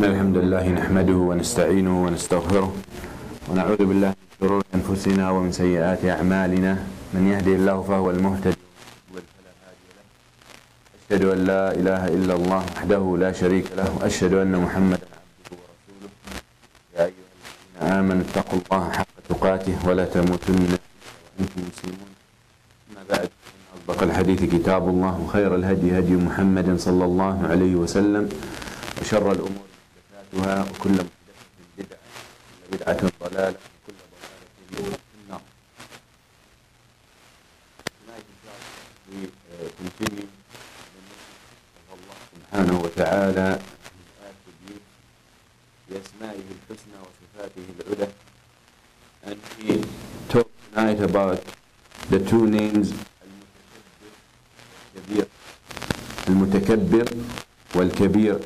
الحمد لله نحمده ونستعينه ونستغفره ونعوذ بالله من شرور أنفسنا ومن سيئات أعمالنا. من يهدي الله فهو المهتدي فلا هادي له. أشهد أن لا إله إلا الله وحده لا شريك له وأشهد أن محمدا عبده ورسوله. يا أيها الذين آمنوا اتقوا الله حق تقاته ولا تموتن إلا وأنتم مسلمون. أما بعد، أصدق الحديث كتاب الله وخير الهدي هدي محمد صلى الله عليه وسلم وشر الأمور محدثاتها وكل محدثة بدعة وكل بدعة ضلالة وكل ضلالة في النار. Tonight, we continue of Allah subhanahu wa ta'ala attributes بأسمائه الحسنى وصفاته العلى, and we talk tonight about the two names المتكبر والكبير.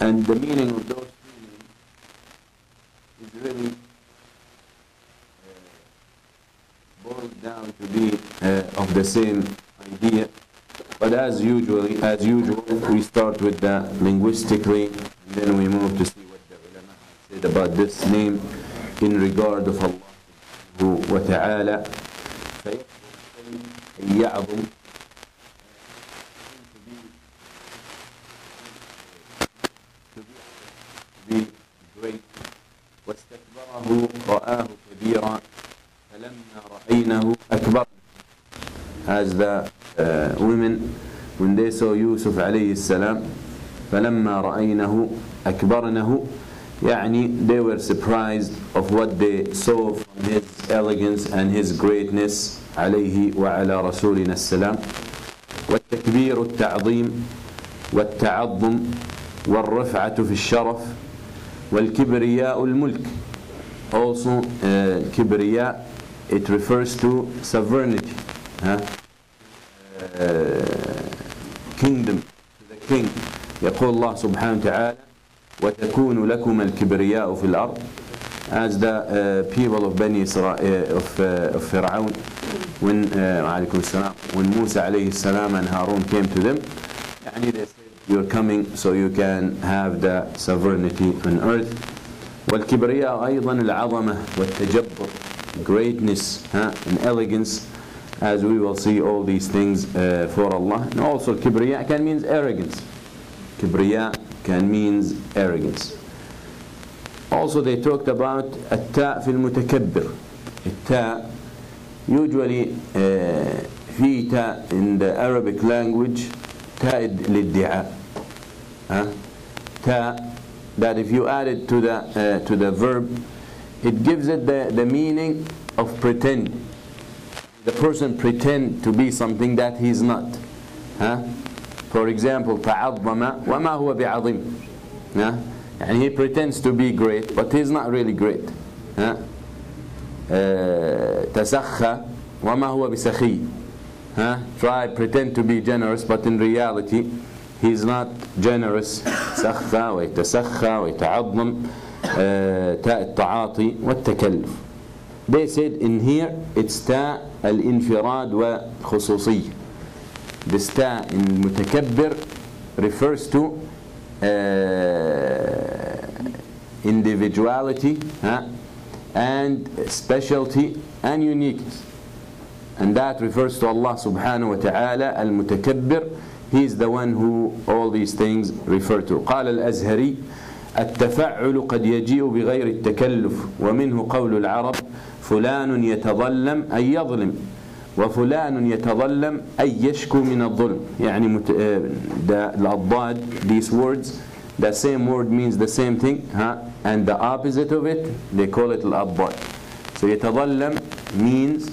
And the meaning of those two names is really boils down to be of the same idea. But as usual, we start with the linguistically, and then we move to see what the ulama said about this name in regard of Allah subhanahu wa ta'ala. يعظم to be great. واستكبره رآه كبيرا فلما رأينه أكبر. As the women, when they saw Yusuf عليه السلام, فلما رأينه أكبرنه, يعني they were surprised of what they saw from his elegance and his greatness عليه وعلى رسولنا السلام. والتكبير التعظيم والتعظم والرفعة في الشرف والكبرياء الملك. Also كبرياء, it refers to sovereignty, kingdom, to the king. يقول الله سبحانه وتعالى وتكون لكم الكبرياء في الأرض. As the people of Bani Israel, of Fir'aun, when when Musa alayhi salam and Harun came to them, they said, you're coming so you can have the sovereignty on earth. والكبرياء أيضا العظمة والتجبر, greatness and elegance, as we will see all these things for Allah. And also kibriya can mean arrogance. Kibriya can mean arrogance. Also they talked about التاء في المتكبر. التاء, usually في تاء in the Arabic language, تاء للدعاء. تاء, that if you add it to the verb, it gives it the meaning of pretend. The person pretend to be something that he's not. For example, تعظم وما هو بعظيم. And he pretends to be great, but he's not really great. تسخى وما هو بسخي. Pretend to be generous, but in reality he's not generous. سخى ويتسخى ويتعظم, تاء التعاطي والتكلف. They said in here it's تاء الانفراد والخصوصية. This تاء in متكبر refers to individuality and specialty and uniqueness, and that refers to Allah subhanahu wa ta'ala al-mutakabbir. He is the one who all these things refer to. قال الأزهري التفعل قد يجيء بغير التكلف ومنه قول العرب فلان يتظلم أي يظلم وفلان يتظلم أي يشكو من الظلم. يعني the الأضداد, these words, the same word means the same thing, and the opposite of it they call it الأضداد. So يتظلم means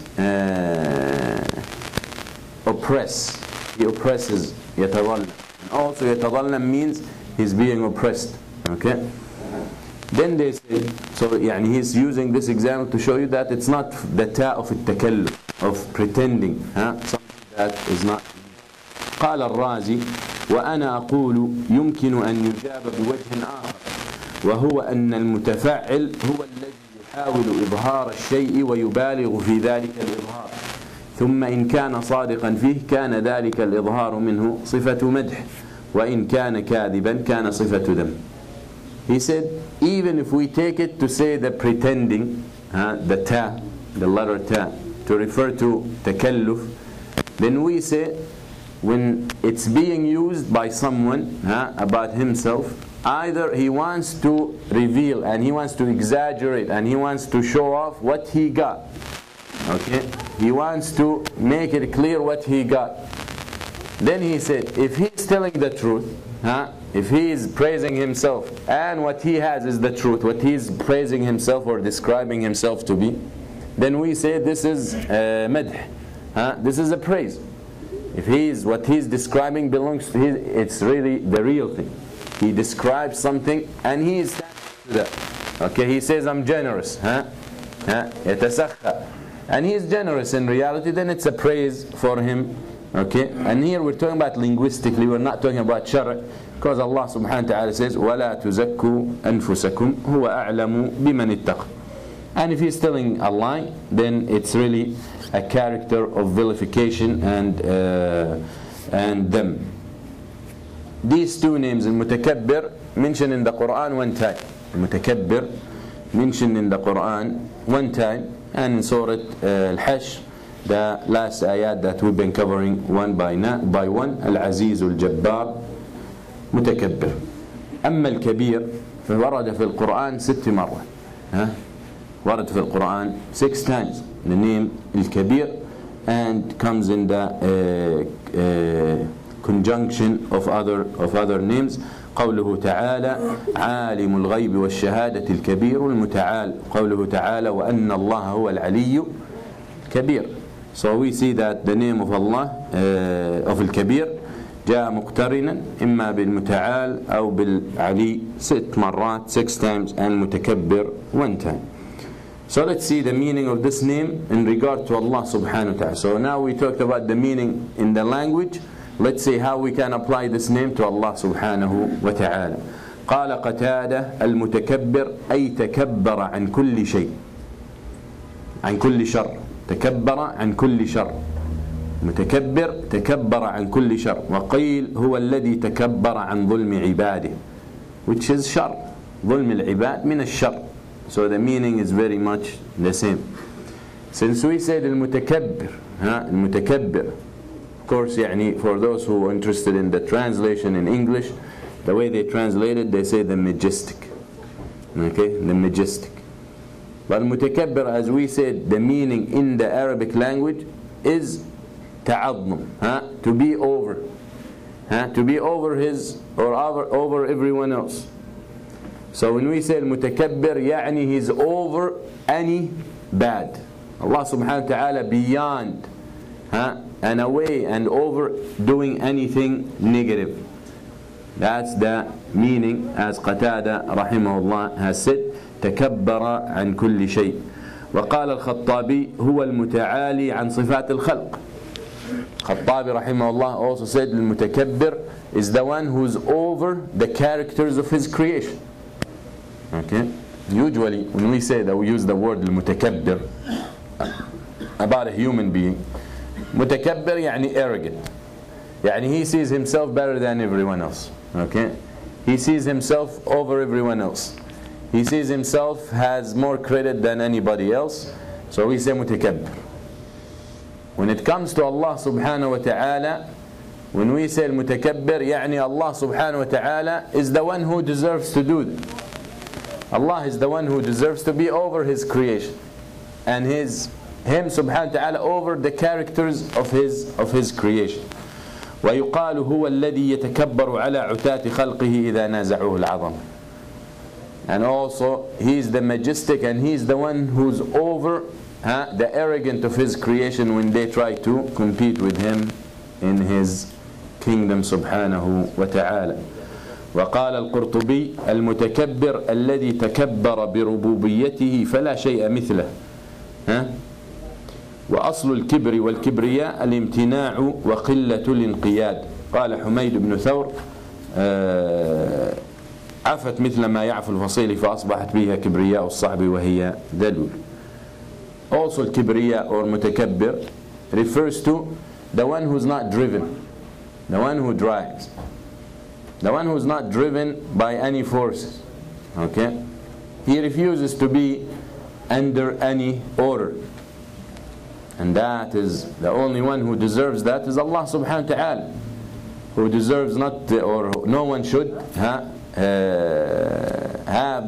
oppress. He oppresses. يتظلم. And also يتظلم means he's being oppressed. Okay. Then they say, so he's using this example to show you that it's not the ta of التكلف, of pretending, something that is not. قال الرازي وأنا أقول يمكن أن يجاب بوجه آخر وهو أن المتفعل هو الذي يحاول إظهار الشيء ويبالغ في ذلك الإظهار ثم إن كان صادقا فيه كان ذلك الإظهار منه صفة مدح وإن كان كاذبا كان صفة ذم. He said, even if we take it to say the pretending, the ta, the letter ta, to refer to takalluf, then we say when it's being used by someone about himself, either he wants to reveal and he wants to exaggerate and he wants to show off what he got. Okay? He wants to make it clear what he got. Then he said, if he's telling the truth, if he is praising himself and what he has is the truth, what he's praising himself or describing himself to be, then we say this is madh. This is a praise. If what he's describing belongs to his, it's really the real thing. He describes something and he is standing to that. Okay, he says, I'm generous. يتسخى. And he is generous in reality, then it's a praise for him. Okay, and here we're talking about linguistically, we're not talking about shara, because Allah subhanahu wa ta'ala says, وَلَا تُزَكُّوا أَنفُسَكُمْ هُوَ أَعْلَمُ بِمَنِ اتَّقَى. And if he's telling a lie, then it's really a character of vilification and them. These two names, Mutakabbir, mentioned in the Quran one time. Mutakabbir mentioned in the Quran one time, and in Surah Al-Hashd, the last ayat that we've been covering one by one, Al-Aziz Al-Jabbar Mutakabbir. أما الكبير فورد في القرآن 6 مرات. ورد في القرآن 6 times the name Al-Kabir, and comes in the conjunction of other names. قوله تعالى عالم الغيب والشهادة الكبير المتعال. قوله تعالى وأن الله هو العلي الكبير. So we see that the name of Allah, of Al-Kabir, جاء مقترنا إما بالمتعال أو بالعلي 6 مرات, 6 times, and متكبر 1 time. So let's see the meaning of this name in regard to Allah subhanahu wa ta'ala. So now we talked about the meaning in the language. Let's see how we can apply this name to Allah subhanahu wa ta'ala. قال قتادة المتكبر أي تكبر عن كل شيء، عن كل شر. تكبر عن كل شر. متكبر تكبر عن كل شر. وقيل هو الذي تكبر عن ظلم عباده, which is شر. ظلم العباد من الشر. So the meaning is very much the same. Since we said المتكبر, المتكبر, of course, يعني for those who are interested in the translation in English, the way they translate it, they say the majestic. Okay, the majestic. But mutakabbir, as we said, the meaning in the Arabic language is ta'azzum, to be over, to be over his or over everyone else. So when we say mutakabbir, يعني he's over any bad. Allah subhanahu wa ta'ala beyond and away and over doing anything negative. That's the meaning, as Qatada rahimahullah has said, تكبر عن كل شيء. وقال الخطابي هو المتعالي عن صفات الخلق. Khattabi rahimahullah also said المتكبر is the one who's over the characters of his creation. Okay? Usually when we say that, we use the word المتكبر about a human being. متكبر يعني arrogant. يعني he sees himself better than everyone else. Okay? He sees himself over everyone else. He sees himself has more credit than anybody else. So we say mutakabbir. When it comes to Allah subhanahu wa ta'ala, when we say mutakabbir, يعني Allah subhanahu wa ta'ala is the one who deserves to do that. Allah is the one who deserves to be over his creation, and him subhanahu wa ta'ala over the characters of his creation. ويقال هو الذي يتكبر على عتاة خلقه إذا نازعوه العظم. And also he is the majestic, and he is the one who's over the arrogant of his creation when they try to compete with him in his kingdom subhanahu wa ta'ala. وقال القرطبي المتكبر الذي تكبر بربوبيته فلا شيء مثله. وأصل الكبر والكبرياء الامتناع وقلة الانقياد. قال حميد بن ثور عفت مثل ما يعفو الفصيل فأصبحت بها كبرياء الصعب وهي ذلول. Also الكبرياء or متكبر refers to the one who's not driven, the one who drives. The one who's not driven by any forces. Okay? He refuses to be under any order. And that is the only one who deserves that is Allah subhanahu wa ta'ala. Who deserves not, or no one should have,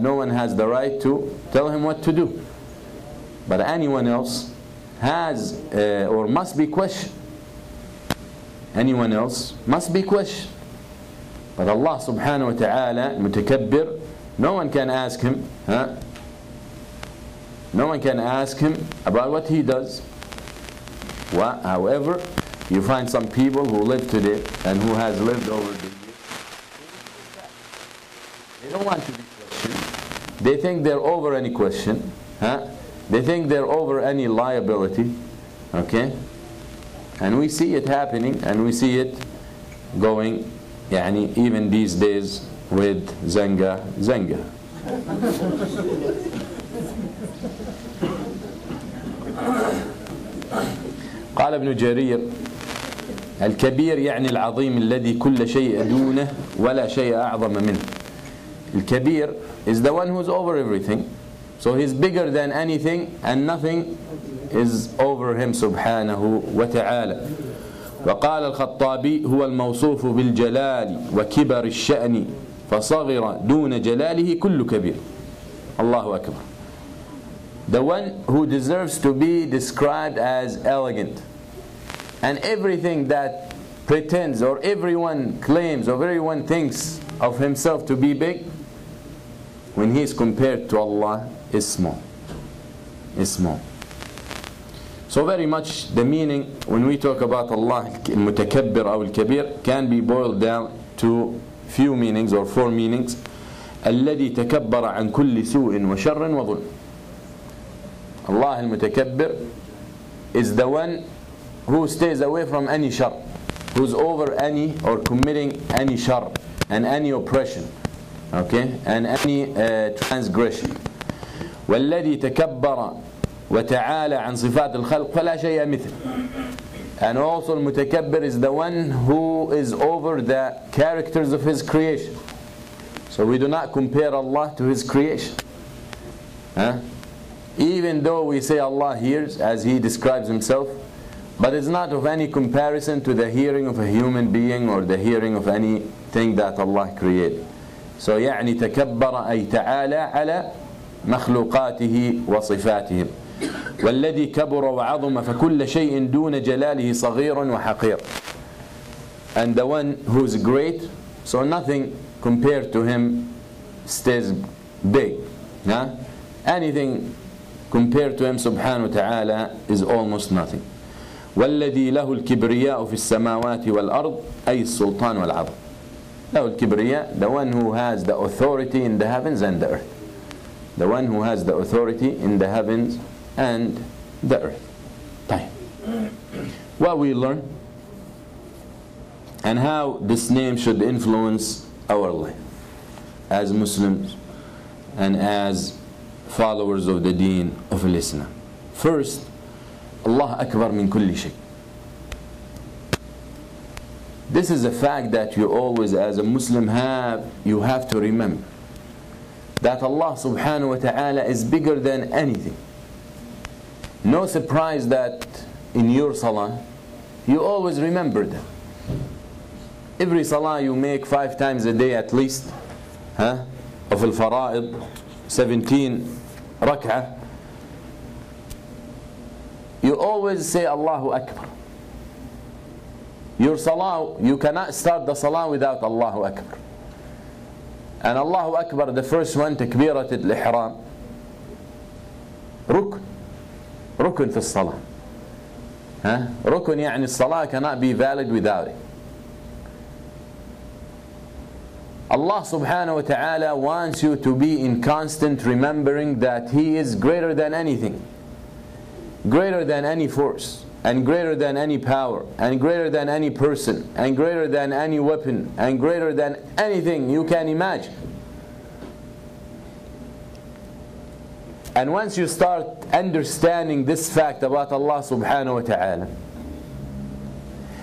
no one has the right to tell him what to do. But anyone else has or must be questioned. Anyone else must be questioned. But Allah subhanahu wa ta'ala, Mutakabbir, no one can ask him, no one can ask him about what he does. However, you find some people who live today and who has lived over the years, they don't want to be questioned. They think they're over any question. They think they're over any liability. Okay? And we see it happening, and we see it going, even these days with Zenga. قال ابن جرير الكبير يعني العظيم الذي كل شيء دونه ولا شيء أعظم منه. الكبير is the one who's over everything. So he's bigger than anything and nothing is over him سبحانه وتعالى. وقال الخطابي هو الموصوف بالجلال وكبر الشأن فصغر دون جلاله كل كبير. الله أكبر. The one who deserves to be described as elegant. And everything that pretends or everyone claims or everyone thinks of himself to be big, when he is compared to Allah, is small. Is small. So very much the meaning when we talk about Allah, Mutakabbir or Kabir, can be boiled down to few meanings or four meanings. الذي تكبر عن كل سوء وشر وظلم. Allah al-Mutakabbir is the one who stays away from any shar, who's over any or committing any shar and any oppression, okay, and any transgression. والذي تكبر وتعالى عن صفات الخلق فلا شيء مثل. And also al-Mutakabbir is the one who is over the characters of his creation. So we do not compare Allah to his creation. Even though we say Allah hears as he describes himself, but it's not of any comparison to the hearing of a human being or the hearing of anything that Allah created. So يعني تكبر أي تعالى على مخلوقاته وصفاتهم. والذي كبر وعظم فكل شيء دون جلاله صغير وحقير. And the one who is great, so nothing compared to him stays big. Anything compared to him subhanahu wa ta'ala is almost nothing. والذي له الكبرياء في السماوات والأرض أي السلطان والعظم. له الكبرياء, the one who has the authority in the heavens and the earth. The one who has the authority in the heavens and the earth. طيب. What we learn and how this name should influence our life as Muslims and as followers of the deen of Islam. First, Allah Akbar min kulli shay. This is a fact that you always as a Muslim you have to remember. That Allah subhanahu wa ta'ala is bigger than anything. No surprise that in your salah, you always remember that. Every salah you make 5 times a day at least, of al-fara'id, 17 rak'ah, you always say Allahu Akbar. Your salah, you cannot start the salah without Allahu Akbar. And Allahu Akbar, the first one, takbirat al-ihram, rukun fi salah. Rukun يعني salah cannot be valid without it. Allah subhanahu wa ta'ala wants you to be in constant remembering that He is greater than anything, greater than any force, and greater than any power, and greater than any person, and greater than any weapon, and greater than anything you can imagine. And once you start understanding this fact about Allah subhanahu wa ta'ala,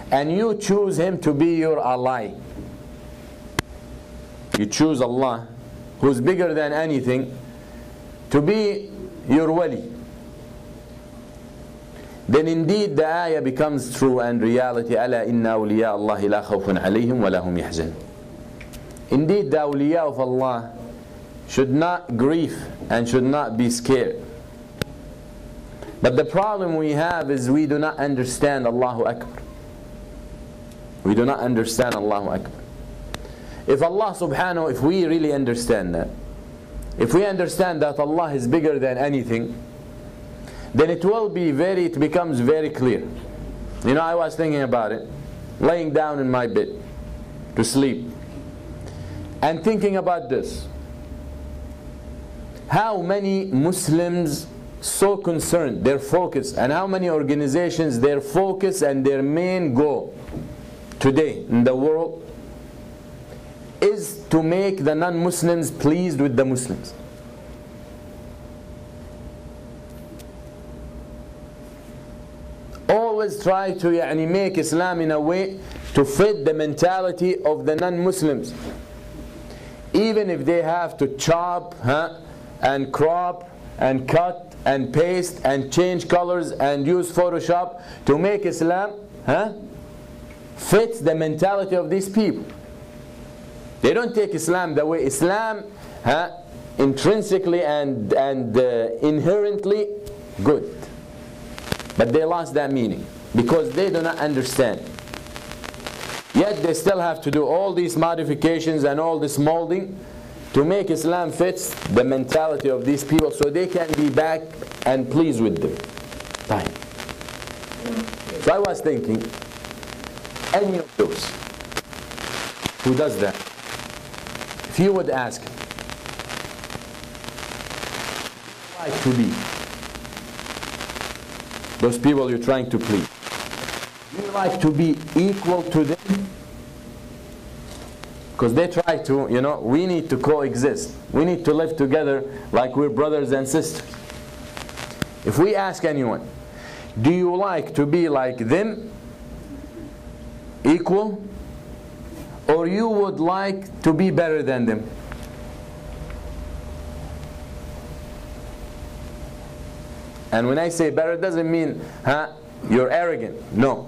and you choose Him to be your ally, you choose Allah, who's bigger than anything, to be your wali, then indeed the ayah becomes true and reality. أَلَا إِنَّ أَوْلِيَاءَ اللَّهِ لَا خَوْفٌ عَلَيْهِمْ وَلَا هُمْ يَحْزَنُونَ. Indeed, the awliya of Allah should not grieve and should not be scared. But the problem we have is we do not understand Allahu Akbar. We do not understand Allahu Akbar. If Allah subhanahu, if we really understand that, if we understand that Allah is bigger than anything, then it becomes very clear. You know, I was thinking about it, laying down in my bed to sleep, and thinking about this. How many Muslims so concerned, their focus, and how many organizations, their focus and their main goal today in the world is to make the non-Muslims pleased with the Muslims. Always try to make Islam in a way to fit the mentality of the non-Muslims. Even if they have to chop and crop and cut and paste and change colors and use Photoshop to make Islam fit the mentality of these people. They don't take Islam the way Islam intrinsically and inherently good. But they lost that meaning because they do not understand. Yet they still have to do all these modifications and all this molding to make Islam fit the mentality of these people so they can be back and pleased with them. Fine. So I was thinking, any of those who does that, if you would ask, like to be those people you're trying to please, do you like to be equal to them? Because they try to, we need to coexist. We need to live together like we're brothers and sisters. If we ask anyone, do you like to be like them, equal, or you would like to be better than them? And when I say better, it doesn't mean you're arrogant. No.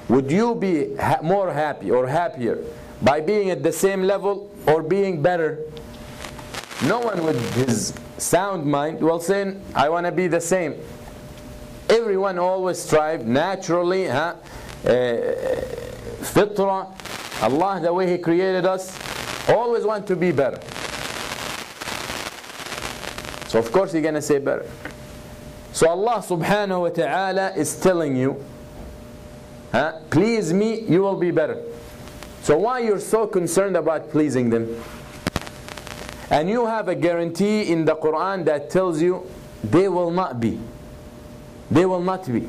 Would you be more happy or happier by being at the same level or being better? No one with his sound mind will say, I want to be the same. Everyone always strive naturally, fitra, Allah the way He created us, always want to be better. So of course you're going to say better. So Allah subhanahu wa ta'ala is telling you, please me, you will be better. So why you're so concerned about pleasing them? And you have a guarantee in the Quran that tells you they will not be. They will not be.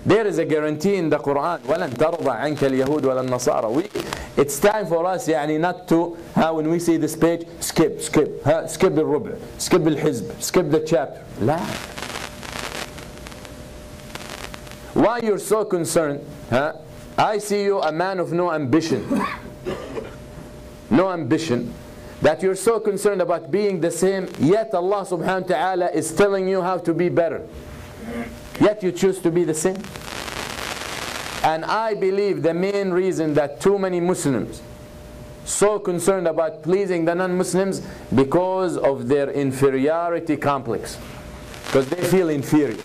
There is a guarantee in the Quran. وَلَنْ تَرْضَ عَنْكَ الْيَهُودُ وَلَا النَّصَارَى. It's time for us not to, when we see this page, skip الربع, skip الحزب, skip the chapter. لا. Why you're so concerned? I see you a man of no ambition. No ambition. That you're so concerned about being the same, yet Allah subhanahu wa ta'ala is telling you how to be better. Yet you choose to be the same. And I believe the main reason that too many Muslims so concerned about pleasing the non-Muslims because of their inferiority complex. Because they feel inferior.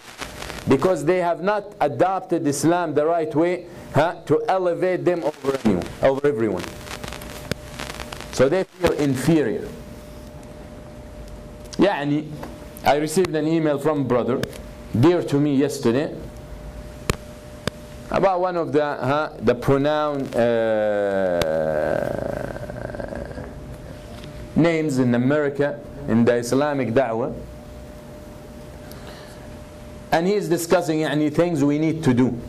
Because they have not adopted Islam the right way to elevate them over everyone. So they feel inferior. I received an email from a brother dear to me yesterday about one of the pronoun names in America in the Islamic da'wah, and he is discussing things we need to do,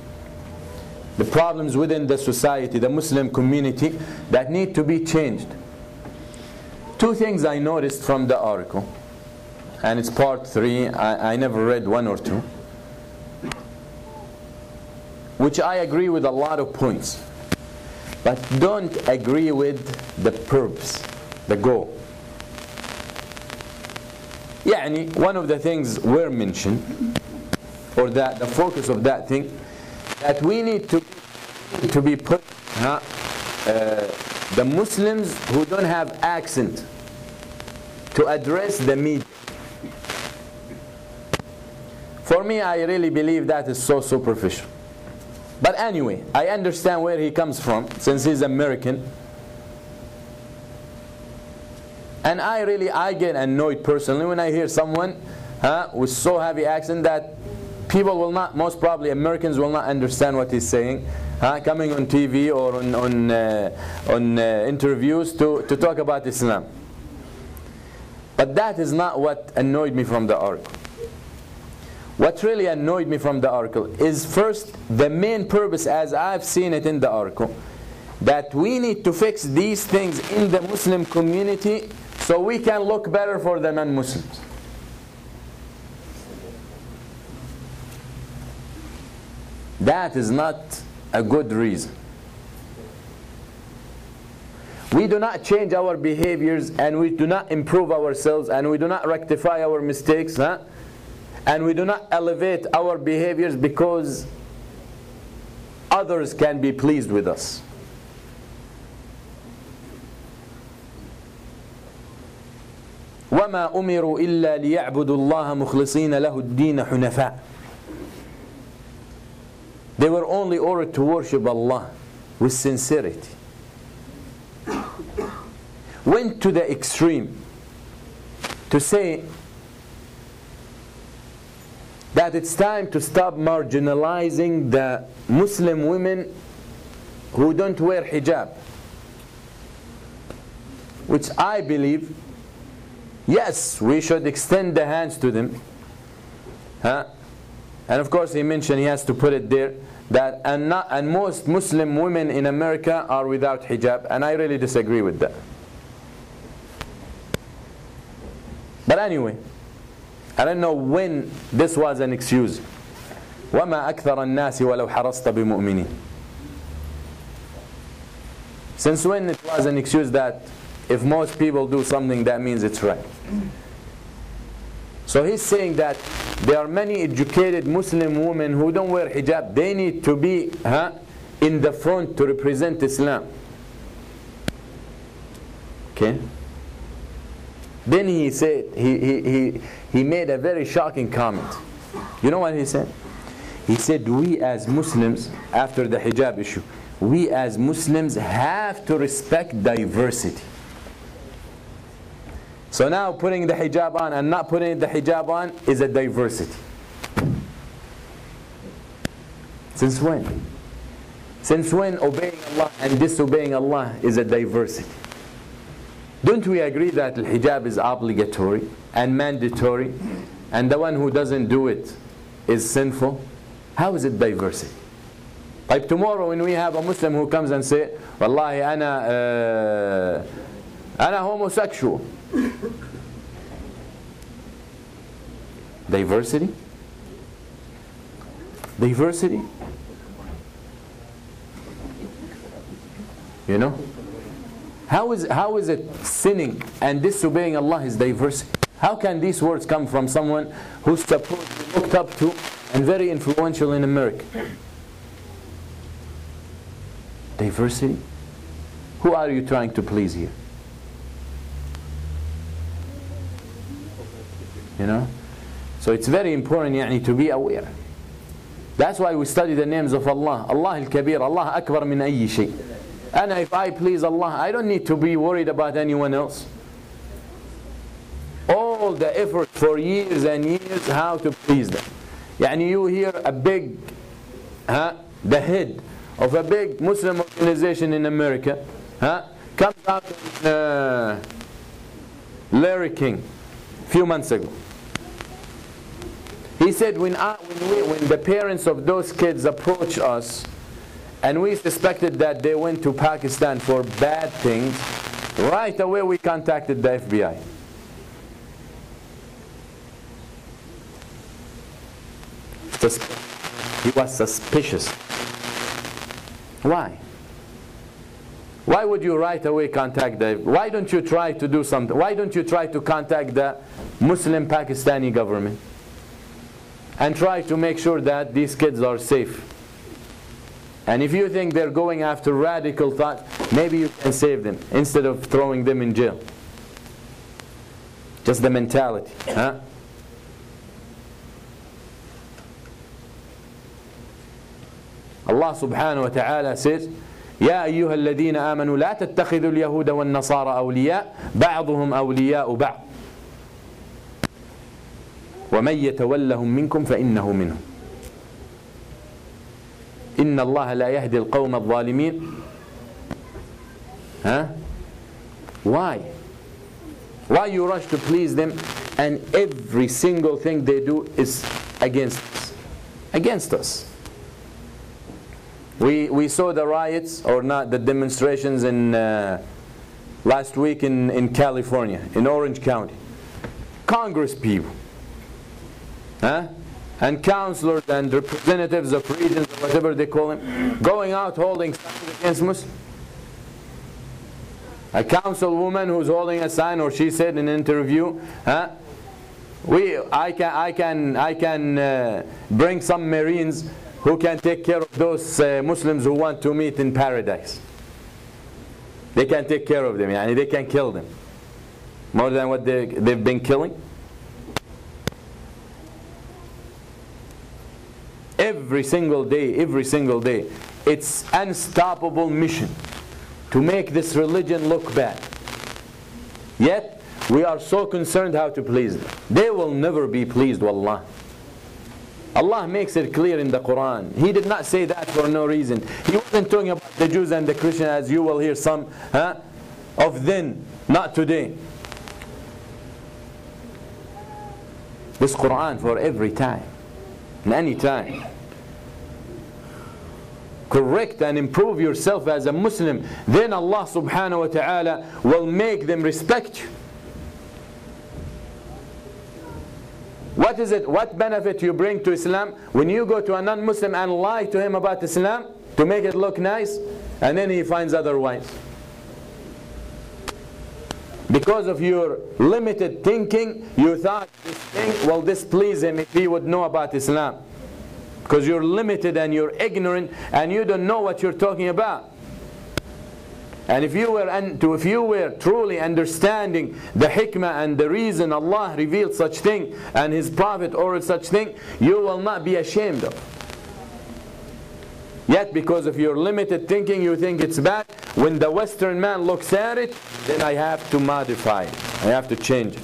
the problems within the society, the Muslim community that need to be changed. Two things I noticed from the article, and it's part 3, I never read 1 or 2, which I agree with a lot of points, but don't agree with the purpose, the goal. يعني one of the things were mentioned, or that the focus of that thing, that we need to be put the Muslims who don't have accent to address the media. For me, I really believe that is so superficial. But anyway, I understand where he comes from, since he's American. And I get annoyed personally when I hear someone with so heavy accent that people will not, most probably Americans will not understand what he's saying, coming on TV or on interviews to talk about Islam. But that is not what annoyed me from the article. What really annoyed me from the article is, first, the main purpose as I've seen it in the article, that we need to fix these things in the Muslim community so we can look better for the non-Muslims. That is not a good reason. We do not change our behaviors, and we do not improve ourselves, and we do not rectify our mistakes, and we do not elevate our behaviors because others can be pleased with us. وَمَا أُمِرُوا إِلَّا لِيَعْبُدُوا اللَّهَ مُخْلِصِينَ لَهُ الدِّينَ حُنَفَاءَ. They were only ordered to worship Allah with sincerity. Went to the extreme to say that it's time to stop marginalizing the Muslim women who don't wear hijab, which I believe, yes, we should extend the hands to them. And of course he mentioned, he has to put it there, that and most Muslim women in America are without hijab, and I really disagree with that. But anyway, I don't know when this was an excuse. وَمَا أَكْثَرَ النَّاسِ وَلَوْ حَرَصْتَ بِمُؤْمِنِينَ. Since when it was an excuse that if most people do something, that means it's right? So he's saying that there are many educated Muslim women who don't wear hijab. They need to be in the front to represent Islam. Okay? Then he said, he made a very shocking comment. You know what he said? He said, we as Muslims, after the hijab issue, we as Muslims have to respect diversity. So now putting the hijab on and not putting the hijab on is a diversity. Since when? Since when obeying Allah and disobeying Allah is a diversity? Don't we agree that the hijab is obligatory and mandatory, and the one who doesn't do it is sinful? How is it diversity? Like tomorrow when we have a Muslim who comes and say, Wallahi ana homosexual. Diversity? Diversity? You know? How is it sinning and disobeying Allah is diversity? How can these words come from someone who's supposed to be looked up to and very influential in America? Diversity? Who are you trying to please here? You know? So it's very important to be aware. That's why we study the names of Allah. Allah al-Kabir, Allah akbar min ayyi shay. And if I please Allah, I don't need to be worried about anyone else. All the effort for years and years how to please them. You hear a big, the head of a big Muslim organization in America, comes out in Larry King a few months ago. He said when the parents of those kids approached us and we suspected that they went to Pakistan for bad things, right away we contacted the FBI. He was suspicious. Why? Why would you right away contact the, why don't you try to do something? Why don't you try to contact the Muslim Pakistani government and try to make sure that these kids are safe? And if you think they're going after radical thoughts, maybe you can save them instead of throwing them in jail. Just the mentality, huh? Allah subhanahu wa ta'ala says, يا أيها الذين آمنوا لا تتخذوا اليهود والنصارى أولياء بعضهم أولياء بعض ومن يتولهم منكم فإنه منهم إن الله لا يهدي القوم الظالمين. Huh? Why? Why you rush to please them and every single thing they do is against us? Against us. We saw the riots, or not, the demonstrations in last week in California, in Orange County. Congress people, huh? And councilors and representatives of regions, or whatever they call them, going out holding signs against Muslims. A councilwoman who's holding a sign, or she said in an interview, huh? I can bring some Marines who can take care of those Muslims who want to meet in paradise. They can take care of them, they can kill them. More than what they've been killing. Every single day, it's unstoppable mission to make this religion look bad. Yet, we are so concerned how to please them. They will never be pleased, wallah. Allah makes it clear in the Quran. He did not say that for no reason. He wasn't talking about the Jews and the Christians as you will hear some of then, not today. This Quran for every time, in any time. Correct and improve yourself as a Muslim, then Allah subhanahu wa ta'ala will make them respect you. What is it? What benefit you bring to Islam when you go to a non-Muslim and lie to him about Islam to make it look nice, and then he finds otherwise? Because of your limited thinking, you thought this thing will displease him if he would know about Islam. Because you're limited and you're ignorant and you don't know what you're talking about. And if you were truly understanding the hikmah and the reason Allah revealed such thing and His Prophet ordered such thing, you will not be ashamed of. Yet because of your limited thinking, you think it's bad. When the Western man looks at it, then I have to modify it. I have to change it.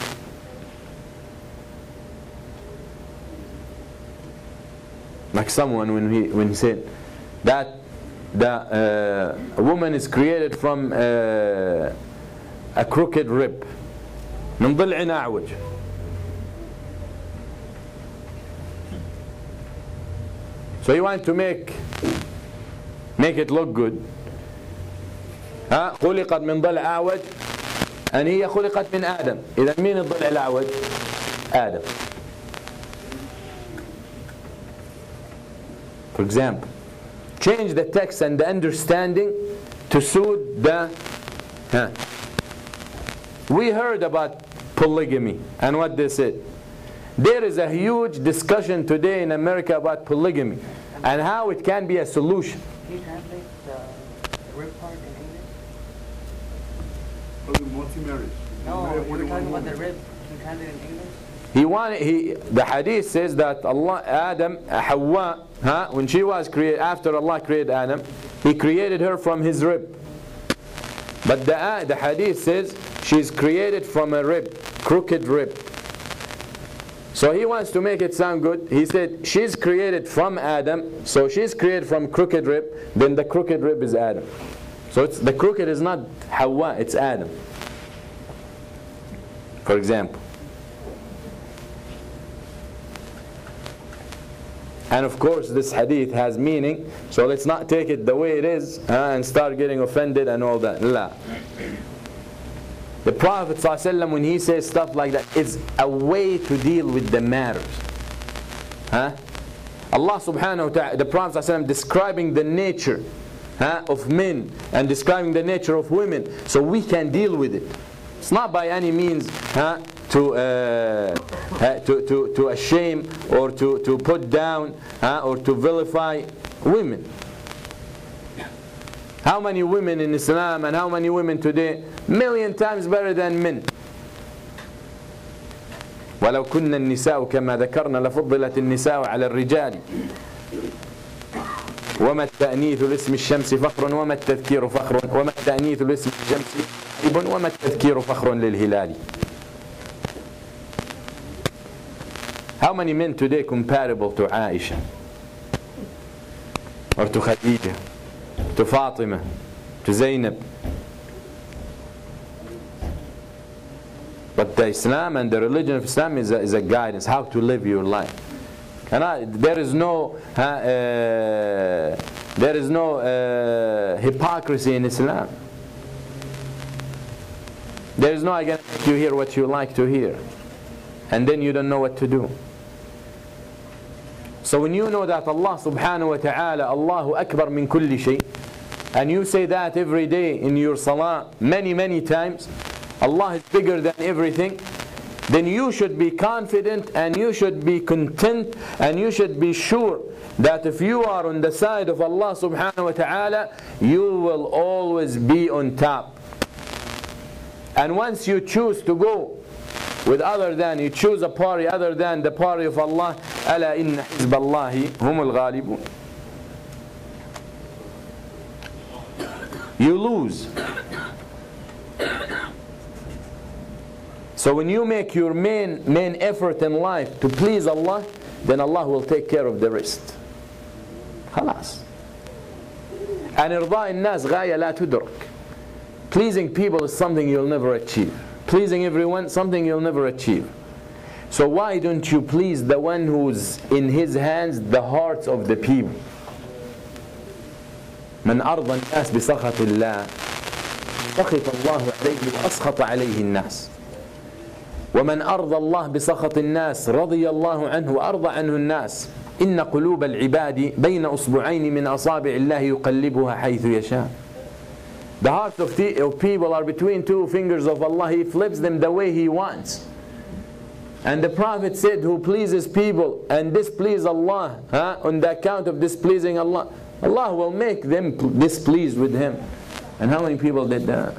Like someone when he said that a woman is created from a crooked rib. من ضلع أعوج. So you want to make it look good. خلقت من ضلع أعوج and هي خلقت من آدم. إذا مين الضلع الأعوج؟ آدم. For example, change the text and the understanding to suit the... We heard about polygamy and what they said. There is a huge discussion today in America about polygamy and how it can be a solution. Can you translate the rib part in English? Multi-marriage. No, we're talking about the rib. Can you translate it in English? The hadith says that Allah, Adam, Hawa, when she was created, after Allah created Adam, He created her from his rib. But the hadith says she's created from a rib, crooked rib. So he wants to make it sound good. He said she's created from Adam, so she's created from crooked rib, then the crooked rib is Adam. So the crooked is not Hawa, it's Adam. For example. And of course this hadith has meaning, so let's not take it the way it is and start getting offended and all that. La. The Prophet ﷺ, when he says stuff like that, it's a way to deal with the matters. Allah subhanahu wa ta'ala, the Prophet ﷺ describing the nature of men and describing the nature of women, so we can deal with it. It's not by any means to shame or to put down or to vilify women. How many women in Islam and how many women today? Million times better than men. ولو كنا النساء كما ذكرنا لفضلت النساء على الرجال وما التأنيث لاسم الشمس فخر وما التذكير فخر وما التأنيث لاسم الشمس عيب وما التذكير فخر للهلال. How many men today comparable to Aisha or to Khadija, to Fatima, to Zainab? But the Islam and the religion of Islam is a guidance how to live your life. There is no hypocrisy in Islam. There is no I can make you hear what you like to hear, and then you don't know what to do. So when you know that Allah subhanahu wa ta'ala, Allahu Akbar min kulli shay, and you say that every day in your salah many times, Allah is bigger than everything, then you should be confident and you should be content and you should be sure that if you are on the side of Allah subhanahu wa ta'ala, you will always be on top. And once you choose to go with other than, you choose a party other than the party of Allah, ألا إن حزب الله هم الغالبون, you lose. So when you make your main effort in life to please Allah, then Allah will take care of the rest. خلاص. And إرضاء الناس غاية لا تدرك. Pleasing people is something you'll never achieve. Pleasing everyone, something you'll never achieve. So why don't you please the one who's in his hands the hearts of the people? من أرضى الناس بسخط الله سخط الله عليه وأسخط عليه الناس. ومن أرضى الله بسخط الناس رضي الله عنه وأرضى عنه الناس. إن قلوب العباد بين أصبعين من أصابع الله يقلبها حيث يشاء. The hearts of people are between two fingers of Allah. He flips them the way He wants. And the Prophet said, who pleases people and displease Allah, on the account of displeasing Allah, Allah will make them displeased with Him. And how many people did that?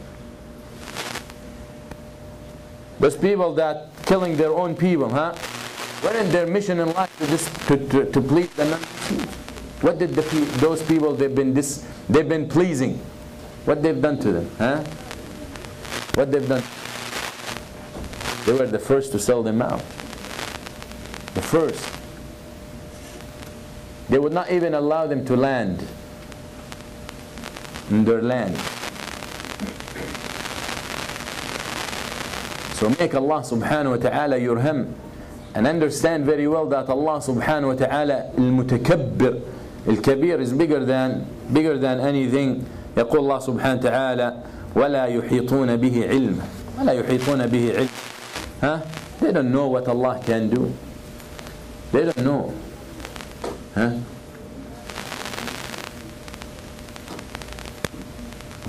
Those people that killing their own people, what is their mission in life to please the non-Muslims? What did those people they've been pleasing? What they've done to them? What they've done? They were the first to sell them out. The first. They would not even allow them to land in their land. So make Allah subhanahu wa ta'ala your him, and understand very well that Allah subhanahu wa ta'ala al-Mutakabbir, al-Kabir is bigger than anything. يقول الله سبحانه وتعالى ولا يحيطون به علما ولا يحيطون به علما. They don't know what Allah can do. They don't know.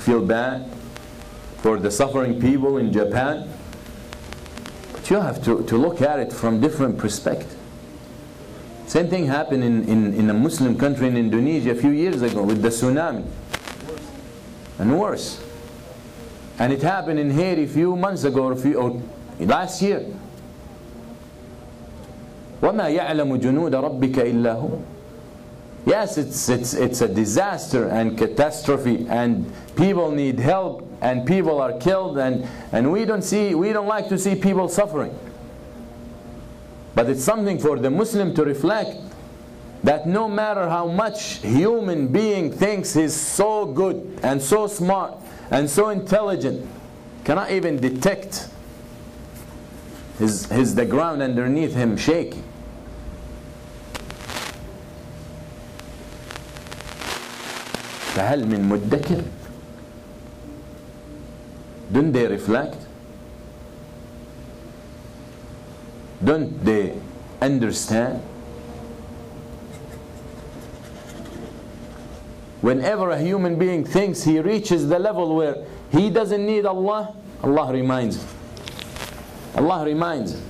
Feel bad for the suffering people in Japan, but you have to look at it from different perspective. Same thing happened in a Muslim country in Indonesia a few years ago with the tsunami. And worse. And it happened in Haiti a few months ago or last year. وَمَا يَعْلَمُ جُنُودَ رَبِّكَ إِلَّا هُوَ. Yes, it's a disaster and catastrophe, and people need help, and people are killed, and we don't like to see people suffering. But it's something for the Muslim to reflect, that no matter how much human being thinks he's so good and so smart and so intelligent, cannot even detect the ground underneath him shaking. فهل من مدكر? Don't they reflect? Don't they understand? whenever a human being thinks he reaches the level where he doesn't need Allah, Allah reminds him. Allah reminds him.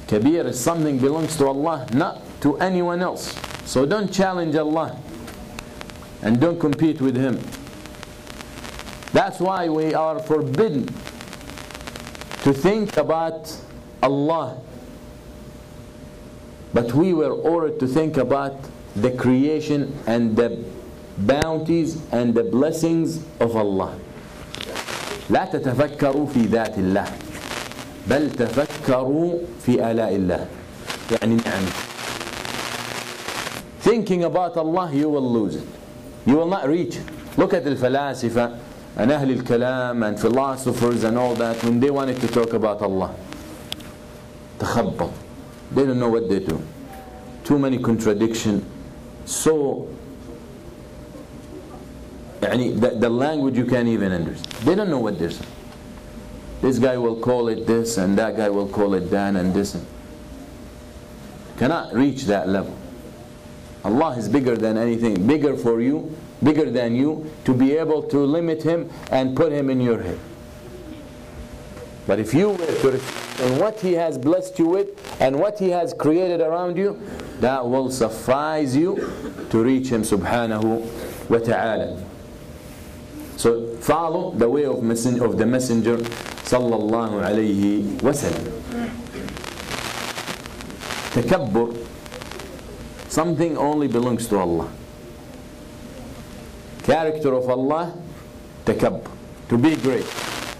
Kabir is something belongs to Allah, not to anyone else. So don't challenge Allah and don't compete with Him. That's why we are forbidden to think about Allah. But we were ordered to think about the creation and the bounties and the blessings of Allah. لا تتفكروا في ذات الله بل تفكروا في آلاء الله. يعني نعم. Thinking about Allah, you will lose it. You will not reach it. Look at the falasifa and Ahl al-Kalam and philosophers and all that. When they wanted to talk about Allah, تخبط. They don't know what they do. Too many contradictions. So the language you can't even understand. They don't know what they're saying. This guy will call it this and that guy will call it that and this. Cannot reach that level. Allah is bigger than anything. Bigger for you, bigger than you, to be able to limit Him and put Him in your head. But if you were to reflect on what He has blessed you with and what He has created around you, that will suffice you to reach Him subhanahu wa ta'ala. So follow the way of the Messenger sallallahu alayhi wa sallam. Takabbur, something only belongs to Allah. Character of Allah, takabbur, to be great.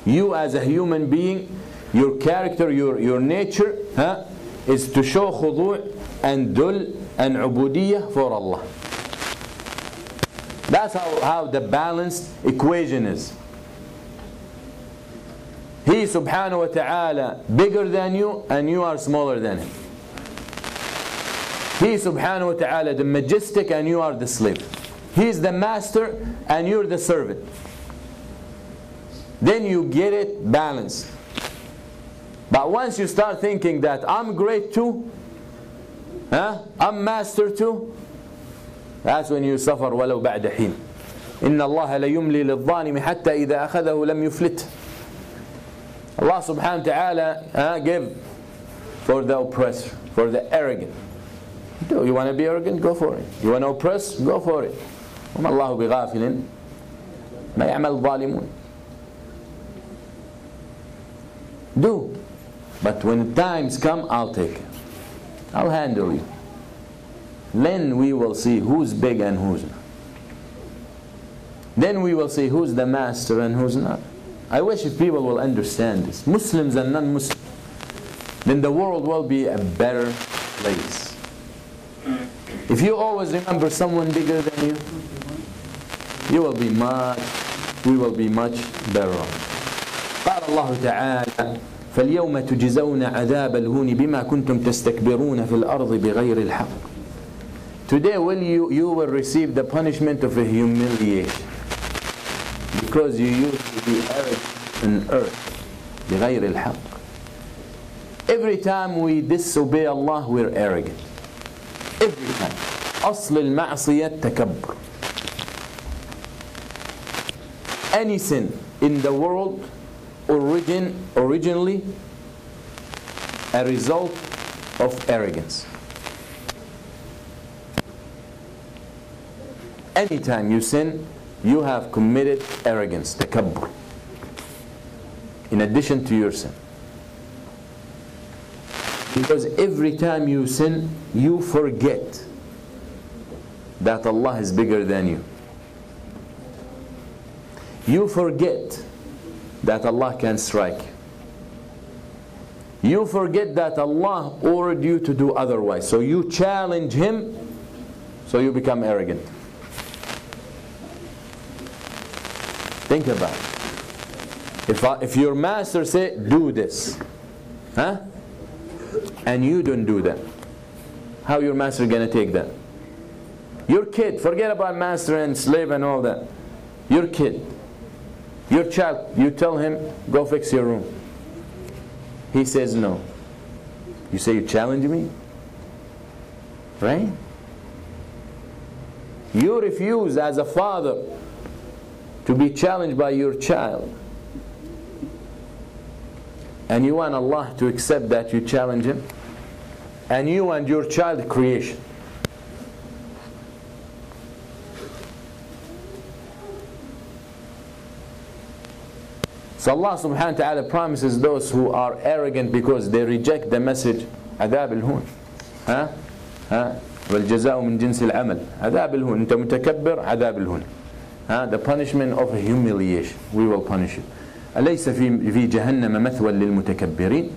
You as a human being, your character, your nature is to show khudu' and dul and ubudiyah for Allah. That's how the balanced equation is. He subhanahu wa ta'ala bigger than you and you are smaller than Him. He subhanahu wa ta'ala the majestic and you are the slave. He is the master and you're the servant. Then you get it balanced. But once you start thinking that I'm great too, I'm master too, that's when you suffer ولو بعد حين. إن الله ليملي للظالم حتى إذا أخذه لم يفلت. Allah subhanahu wa ta'ala give for the oppressor, for the arrogant. You want to be arrogant? Go for it. You want to oppress? Go for it. وما الله بغافل ما يعمل الظالمون. Do. But when times come, I'll take it. I'll handle you. Then we will see who's big and who's not. Then we will see who's the master and who's not. I wish if people will understand this, Muslims and non-Muslims, then the world will be a better place. If you always remember someone bigger than you, we will be much better off. قال الله تعالى فاليوم تجزون عذاب الهون بما كنتم تستكبرون في الأرض بغير الحق. Today you will receive the punishment of a humiliation because you used to be arrogant on earth بغير الحق. Every time we disobey Allah, we're arrogant. Every time. أصل المعصية تكبر. Any sin in the world originally a result of arrogance. Anytime you sin, you have committed arrogance, takabbur, in addition to your sin. Because every time you sin, you forget that Allah is bigger than you. You forget that Allah can strike you. You forget that Allah ordered you to do otherwise. So you challenge Him, so you become arrogant. Think about it. If your master say, do this, and you don't do that, how your master gonna take that? Your kid, forget about master and slave and all that. Your kid, your child, you tell him, go fix your room. He says no. You say, you challenge me? Right? You refuse as a father to be challenged by your child. And you want Allah to accept that you challenge Him. And you and your child creation. So Allah subhanahu wa ta'ala promises those who are arrogant because they reject the message, عذاب الهون. والجزاء من جنس العمل. عذاب الهون. أنت متكبر عذاب الهون. The punishment of humiliation. We will punish you. أليس في جهنم مثوى للمتكبرين?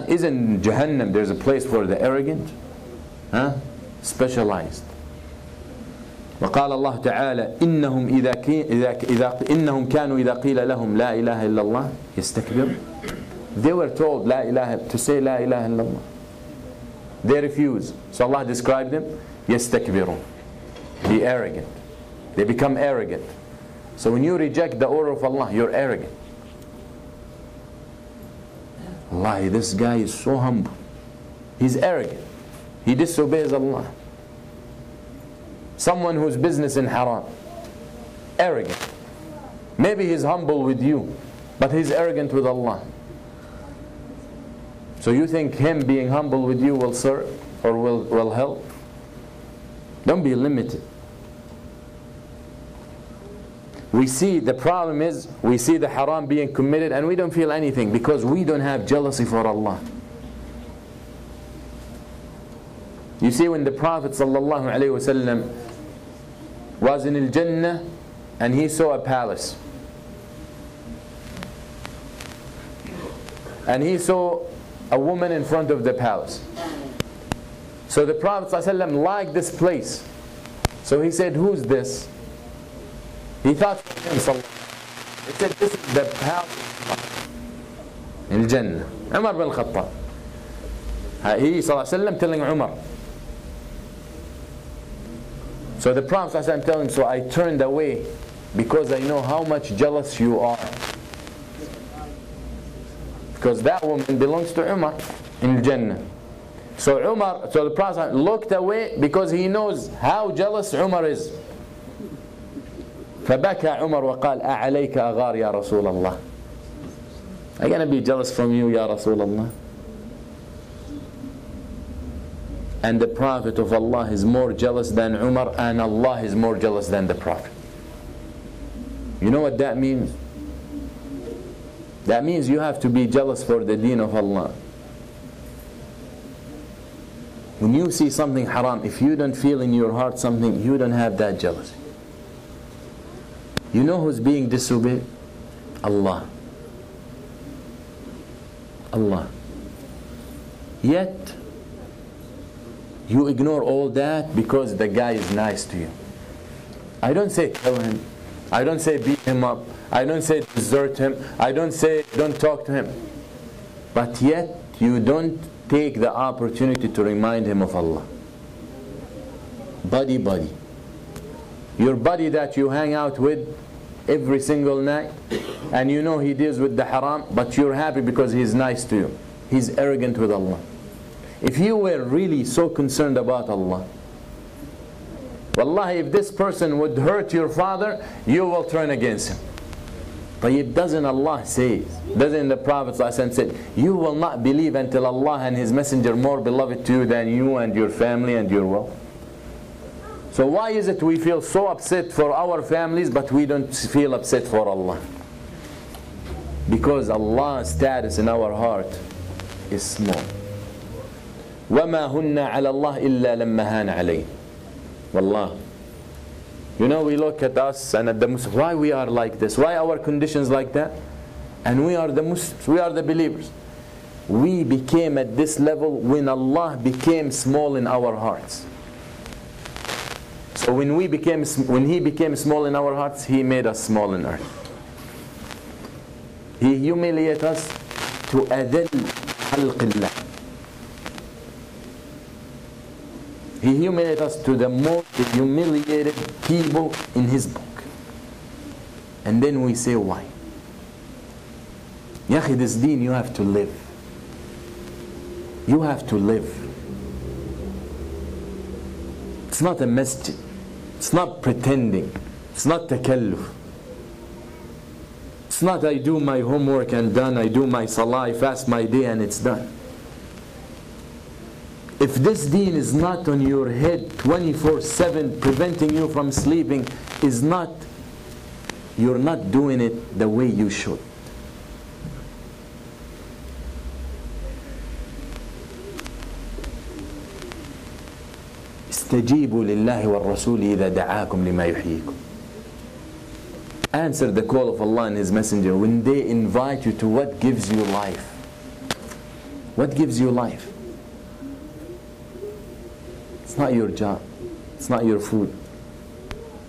Isn't Jahannam, there's a place for the arrogant? Specialized. وقال الله تعالى إنهم كانوا إذا قيل لهم لا إله إلا الله يستكبرون. They were told to say لا إله إلا الله. They refuse. So Allah described them يستكبرون. Be arrogant. They become arrogant. So when you reject the order of Allah, you're arrogant. Allah, this guy is so humble. He's arrogant. He disobeys Allah. Someone whose business in haram, arrogant. Maybe he's humble with you, but he's arrogant with Allah. So you think him being humble with you will serve or will help? Don't be limited. We see the problem is, we see the haram being committed and we don't feel anything because we don't have jealousy for Allah. You see, when the Prophet ﷺ was in Al-Jannah and he saw a palace, and he saw a woman in front of the palace. So the Prophet ﷺ liked this place. So he said, who's this? He thought for him, he said, this is the palace in Al-Jannah. Umar bin Khattab. He ﷺ telling Umar. So the Prophet ﷺ telling him, so I turned away because I know how much jealous you are. Because that woman belongs to Umar in Jannah. So the Prophet looked away because he knows how jealous Umar is. فبكى عمر وقال أعليك أغار يا رسول الله. I'm going to be jealous from you, Ya Rasulullah. And the Prophet of Allah is more jealous than Umar, and Allah is more jealous than the Prophet. You know what that means? That means you have to be jealous for the deen of Allah. When you see something haram, if you don't feel in your heart something, you don't have that jealousy. You know who's being disobeyed? Allah. Allah. Yet you ignore all that because the guy is nice to you. I don't say kill him. I don't say beat him up. I don't say desert him. I don't say don't talk to him. But yet you don't take the opportunity to remind him of Allah. Buddy. Your buddy that you hang out with every single night, and you know he deals with the haram, but you're happy because he's nice to you. He's arrogant with Allah. If you were really so concerned about Allah, wallahi, if this person would hurt your father, you will turn against him. But it doesn't Allah say, doesn't the Prophet said, you will not believe until Allah and His Messenger more beloved to you than you and your family and your wealth. So why is it we feel so upset for our families but we don't feel upset for Allah? Because Allah's status in our heart is small. وَمَا هُنَّ عَلَى اللَّهِ إِلَّا لَمَّا هَانَ عَلَيْهِ. Wallah. You know, we look at us and at the Muslims, why we are like this? Why our conditions like that? And we are the Muslims, we are the believers. We became at this level when Allah became small in our hearts. So when He became small in our hearts, He made us small in earth. He humiliated us to أذل خلق الله. He humiliated us to the most humiliated people in His book. And then we say, why? Ya akhi, this deen you have to live. You have to live. It's not a masjid. It's not pretending. It's not takalluf. It's not I do my homework and done, I do my salah, I fast my day and it's done. If this deen is not on your head 24/7, preventing you from sleeping, you're not doing it the way you should. استجيبوا لله والرسول إذا دعاكم لما يحييكم. Answer the call of Allah and His Messenger when they invite you to what gives you life. What gives you life? It's not your job. It's not your food.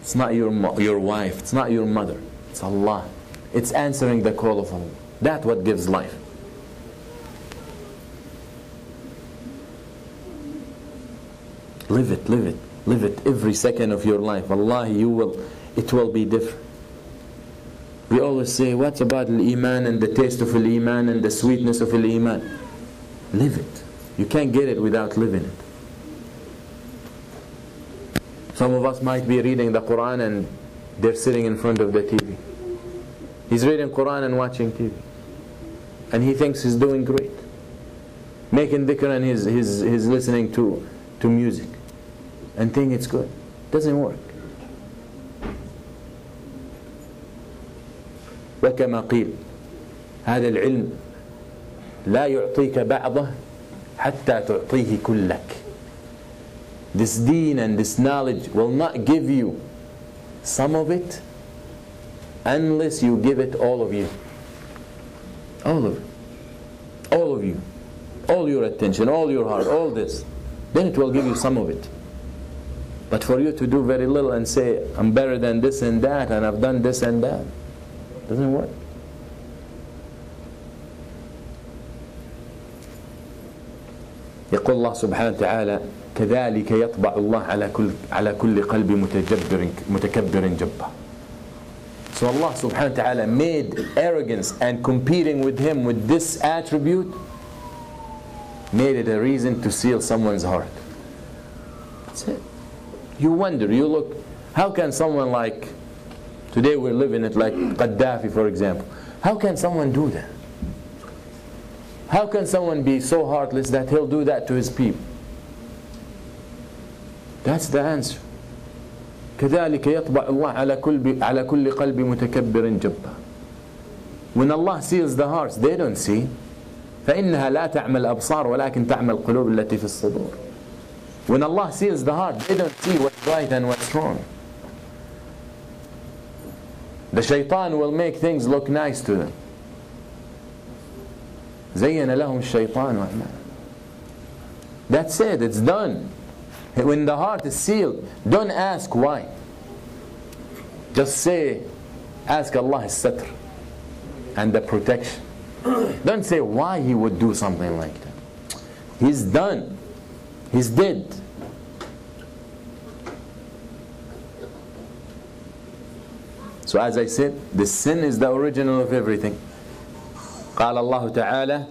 It's not your wife. It's not your mother. It's Allah. It's answering the call of Allah. That's what gives life. Live it, live it, live it every second of your life. Wallahi, it will be different. We always say, what's about al-Iman and the taste of al-Iman and the sweetness of al-Iman? Live it. You can't get it without living it. Some of us might be reading the Quran and they're sitting in front of the TV. He's reading Quran and watching TV. And he thinks he's doing great. Making dhikr and he's listening to music. And think it's good. Doesn't work. وكما قيل هذا العلم لا يعطيك بعضه حتى تعطيه كلك. This deen and this knowledge will not give you some of it unless you give it all of you. All of it. All of you. All your attention, all your heart, all this. Then it will give you some of it. But for you to do very little and say, I'm better than this and that, and I've done this and that, doesn't work. يقول الله سبحانه وتعالى كذلك يطبع الله على كل قلب متكبر جبار. So Allah subhanahu wa ta'ala made arrogance and competing with Him with this attribute, made it a reason to seal someone's heart. That's it. You wonder, you look, how can someone like, today we're living it like Gaddafi for example, how can someone do that? How can someone be so heartless that he'll do that to his people? That's the answer. كذلك يطبع الله على كل قلب متكبر جبار. When Allah seals the hearts, they don't see. فإنها لا تعمى الأبصار ولكن تعمى القلوب التي في الصدور. When Allah seals the heart, they don't see what's right and what's wrong. The shaitan will make things look nice to them. زين لهم الشيطان وأعمالهم. That's it, it's done. When the heart is sealed, don't ask why. Just say, ask Allah His satr and the protection. Don't say why He would do something like that. He's done. He's dead. So as I said, the sin is the original of everything. قال الله تعالى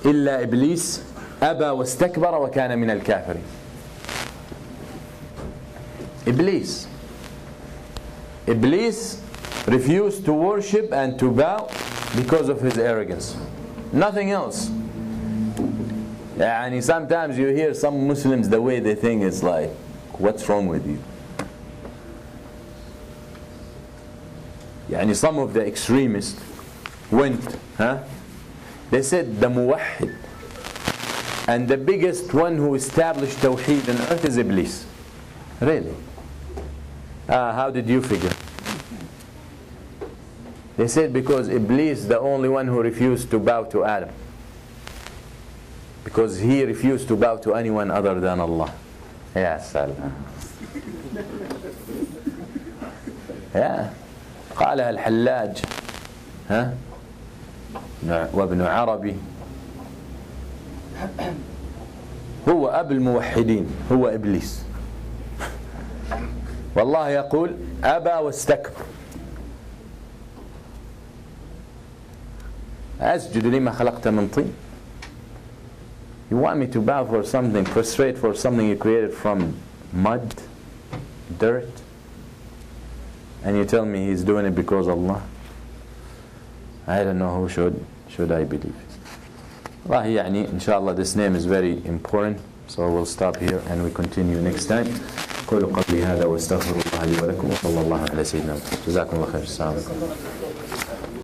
إلا إبليس أبى واستكبر وكان من الكافرين. Iblis refused to worship and to bow because of his arrogance. Nothing else. And sometimes you hear some Muslims, the way they think is like, what's wrong with you? Some of the extremists went, they said the muwahhid and the biggest one who established Tawheed on earth is Iblis. Really? How did you figure? They said because Iblis the only one who refused to bow to Adam. Because he refused to bow to anyone other than Allah. Ya salam. Yeah. قالها الحلاج وابن عربي هو أب الموحدين هو إبليس. والله يقول أبى واستكبر. أسجد لما خلقت من طين. You want me to bow for something, prostrate for something you created from mud, dirt? and you tell me he's doing it because of Allah, I don't know who should I believe. Allah يعني إن شاء الله, this name is very important, so we'll stop here and we continue next time. قولوا قولي هذا واستغفر الله لي ولكم وصلى الله على سيدنا محمد. جزاكم الله خير. السلام عليكم.